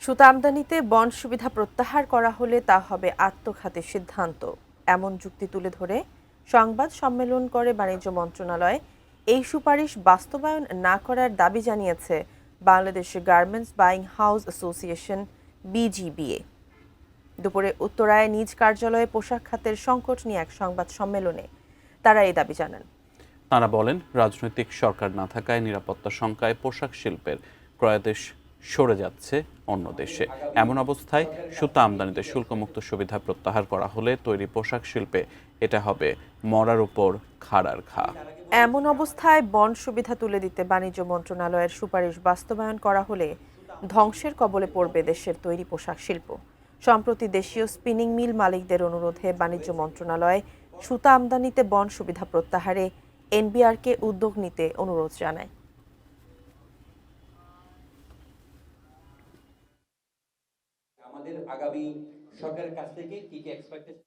সুতা আমদানিতে বন্ড সুবিধা প্রত্যাহার করা হলে তা হবে আত্মঘাতী সিদ্ধান্ত, এমন যুক্তি তুলে ধরে সংবাদ সম্মেলন করে বাণিজ্য মন্ত্রণালয়। এই সুপারিশ বাস্তবায়ন না করার দাবি জানিয়েছে Bangladesh garments buying house association BGBA. দুপুরে উত্তরায় নিজ কার্যালয়ে পোশাক খাতের সংকট নিয়ে এক সংবাদ সম্মেলনে তারা এই দাবি জানান। তাঁরা বলেন, রাজনৈতিক সরকার না থাকায় নিরাপত্তা শঙ্কায় পোশাক শিল্পের ক্রয়াদেশ সরে যাচ্ছে অন্য দেশে। এমন অবস্থায় সুতা আমদানিতে শুল্কমুক্ত সুবিধা প্রত্যাহার করা হলে তৈরি পোশাক শিল্পে এটা হবে মরার উপর খাড়ার ঘা। এমন অবস্থায় বন্ড সুবিধা তুলে দিতে বাণিজ্য মন্ত্রণালয়ের সুপারিশ বাস্তবায়ন করা হলে ধ্বংসের কবলে পড়বে দেশের তৈরি পোশাক শিল্প। সম্প্রতি দেশীয় স্পিনিং মিল মালিকদের অনুরোধে বাণিজ্য মন্ত্রণালয় সুতা আমদানিতে বন্ড সুবিধা প্রত্যাহারে এনবিআরকে উদ্যোগ নিতে অনুরোধ জানায়। আমাদের আগামী সরকারের কাছ থেকে কি কি এক্সপেক্টেশন